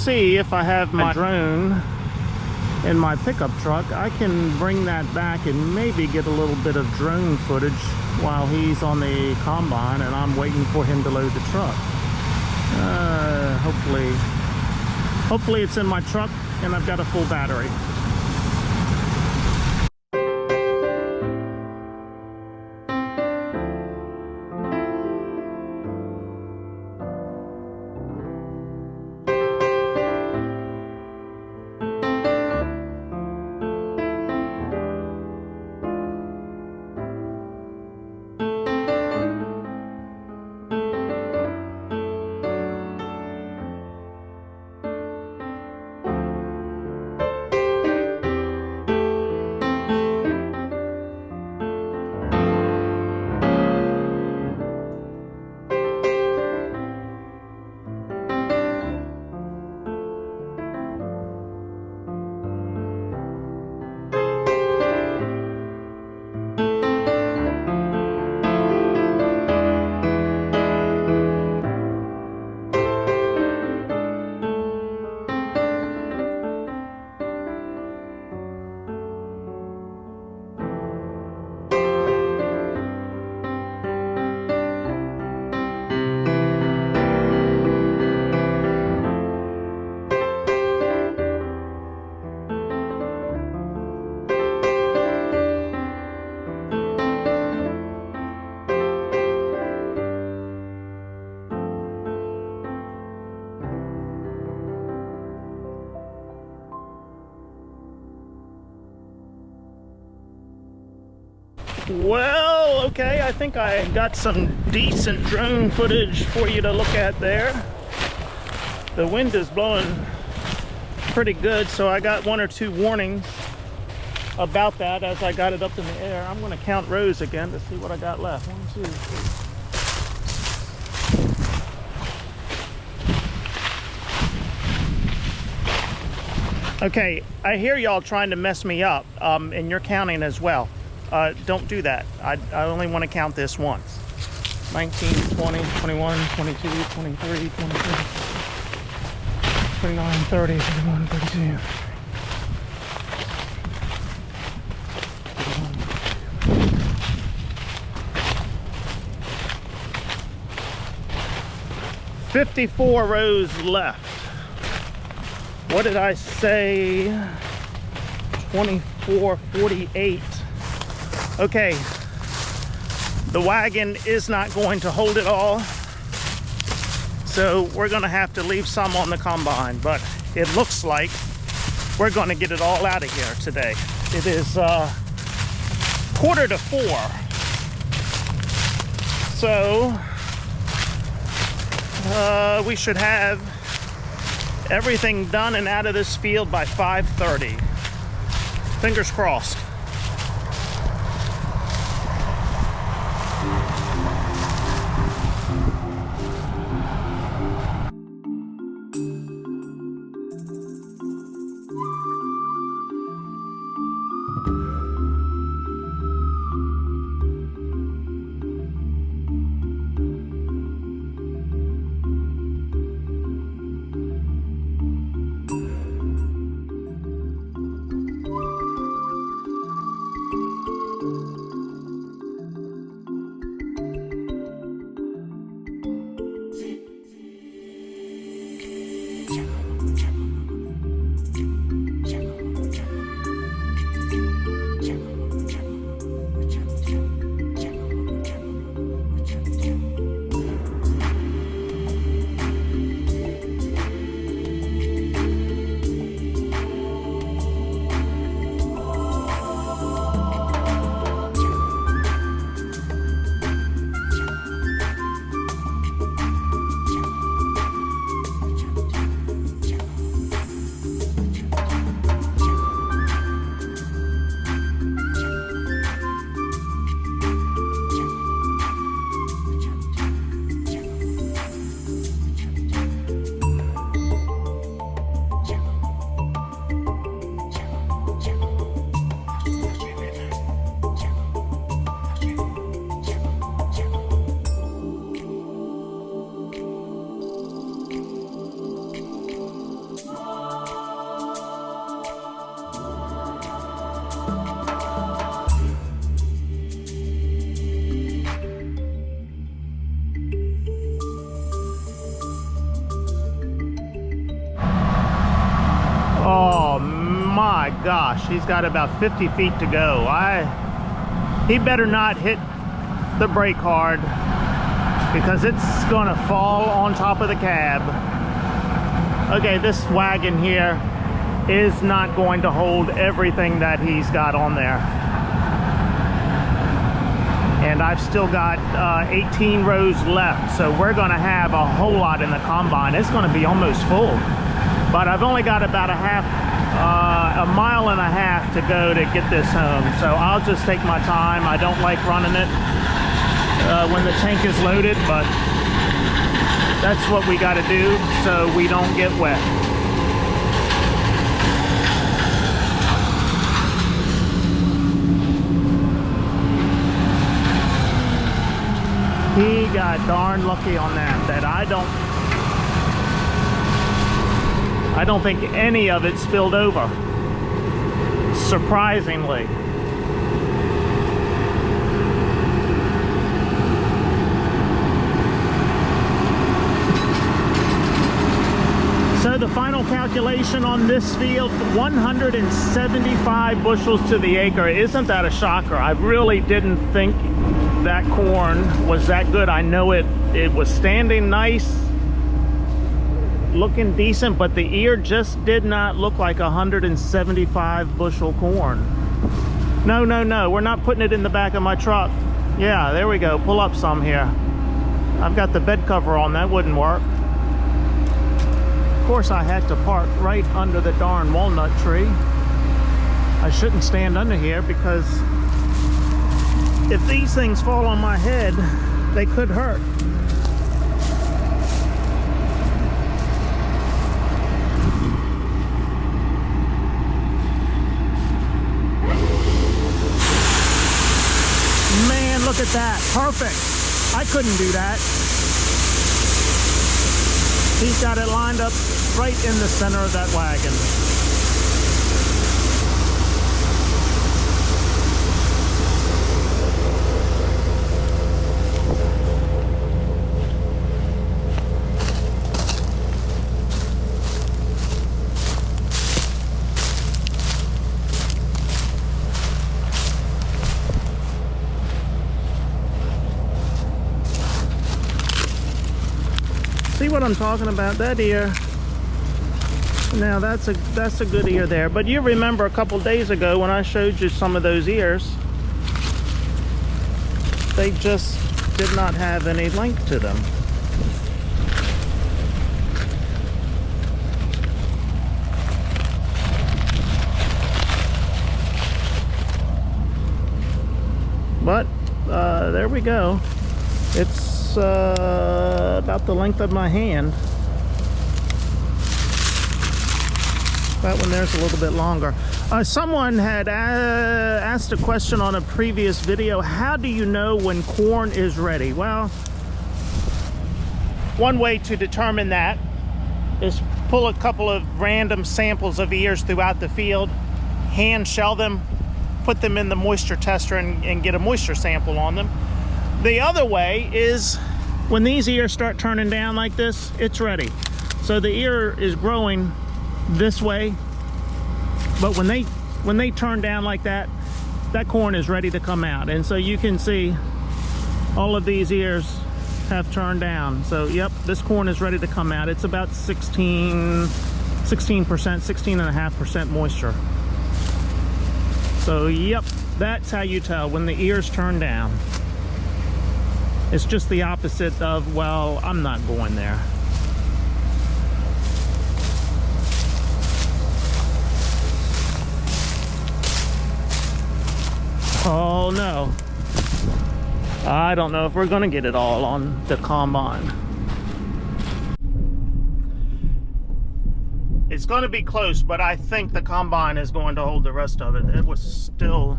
see if I have my drone in my pickup truck, I can bring that back and maybe get a little bit of drone footage while he's on the combine and I'm waiting for him to load the truck. Hopefully it's in my truck and I've got a full battery. Well, okay, I think I got some decent drone footage for you to look at there. The wind is blowing pretty good, so I got 1 or 2 warnings about that as I got it up in the air. I'm going to count rows again to see what I got left. 1, 2, 3. Okay, I hear y'all trying to mess me up, and you're counting as well. Don't do that. I only want to count this once. 19, 20, 21, 22, 23, 24, 29, 30, 31, 32. 54 rows left. What did I say? 24, 48. Okay, the wagon is not going to hold it all, so we're going to have to leave some on the combine, but it looks like we're going to get it all out of here today. It is 3:45, so we should have everything done and out of this field by 5:30. Fingers crossed. gosh, he's got about 50 feet to go. He better not hit the brake hard, because it's gonna fall on top of the cab. Okay, this wagon here is not going to hold everything that he's got on there. And I've still got 18 rows left, so we're gonna have a whole lot in the combine. It's gonna be almost full. But I've only got about a mile and a half to go to get this home. So I'll just take my time. I don't like running it when the tank is loaded, but that's what we gotta do so we don't get wet. He got darn lucky on that I don't think any of it spilled over, surprisingly. So the final calculation on this field, 175 bushels to the acre. Isn't that a shocker? I really didn't think that corn was that good. I know it was standing nice, looking decent, but the ear just did not look like 175 bushel corn. No, we're not putting it in the back of my truck. Yeah, there we go. Pull up some here. I've got the bed cover on. That wouldn't work. Of course, I had to park right under the darn walnut tree. I shouldn't stand under here, because if these things fall on my head, they could hurt. Man, look at that. Perfect. I couldn't do that. He's got it lined up right in the center of that wagon. See what I'm talking about? That ear. Now that's a good ear there. But you remember a couple days ago when I showed you some of those ears, they just did not have any length to them. But there we go. It's about the length of my hand. That one there's a little bit longer. Someone had asked a question on a previous video. How do you know when corn is ready? Well, one way to determine that is pull a couple of random samples of ears throughout the field, hand shell them, put them in the moisture tester and get a moisture sample on them. The other way is when these ears start turning down like this, it's ready. So the ear is growing this way, but when they turn down like that, that corn is ready to come out. And so you can see all of these ears have turned down. So yep, this corn is ready to come out. It's about 16.5% moisture. So yep, that's how you tell when the ears turn down. It's just the opposite of, well, I'm not going there. Oh no. I don't know if we're gonna get it all on the combine. It's gonna be close, but I think the combine is going to hold the rest of it. It was still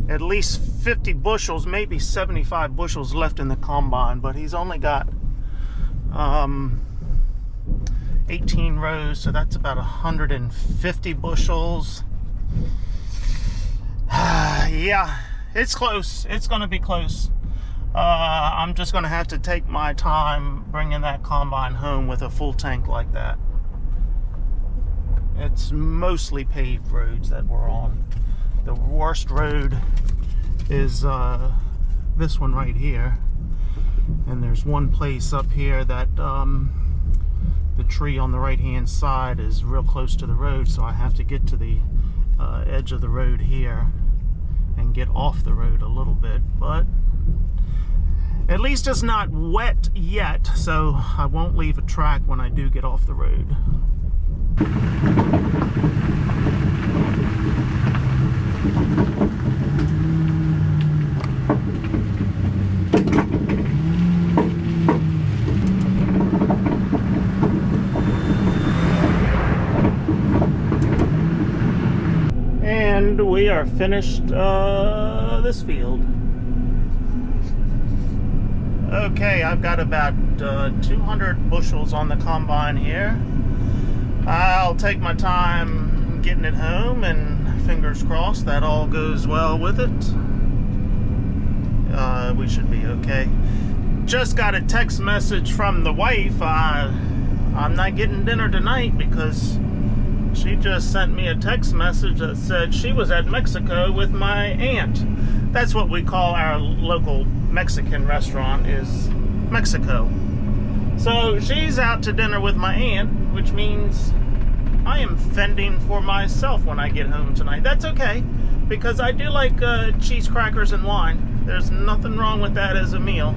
at least 50 bushels, maybe 75 bushels left in the combine, but he's only got 18 rows, so that's about 150 bushels. Yeah, it's close. It's gonna be close. I'm just gonna have to take my time bringing that combine home with a full tank like that. It's mostly paved roads that we're on. The worst road is this one right here. And there's one place up here that the tree on the right hand side is real close to the road, so I have to get to the edge of the road here and get off the road a little bit, but at least it's not wet yet, so I won't leave a track when I do get off the road. And we are finished this field. Okay, I've got about 200 bushels on the combine here. I'll take my time getting it home, and fingers crossed that all goes well with it. We should be okay. Just got a text message from the wife. I'm not getting dinner tonight because she just sent me a text message that said she was at Mexico with my aunt. That's what we call our local Mexican restaurant, is Mexico. So she's out to dinner with my aunt, which means I am fending for myself when I get home tonight. That's okay, because I do like cheese crackers and wine. There's nothing wrong with that as a meal.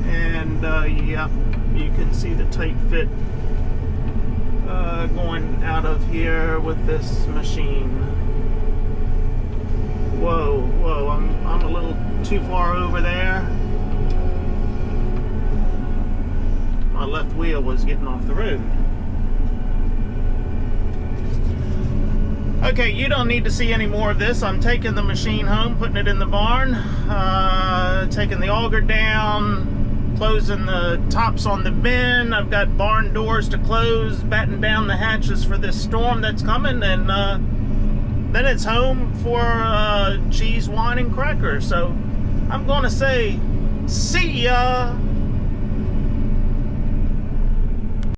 And yeah, you can see the tight fit going out of here with this machine. Whoa, whoa, I'm a little too far over there. My left wheel was getting off the road. Okay, you don't need to see any more of this. I'm taking the machine home, putting it in the barn, taking the auger down, closing the tops on the bin. I've got barn doors to close, batten down the hatches for this storm that's coming, and then it's home for cheese, wine, and crackers. So I'm going to say, see ya!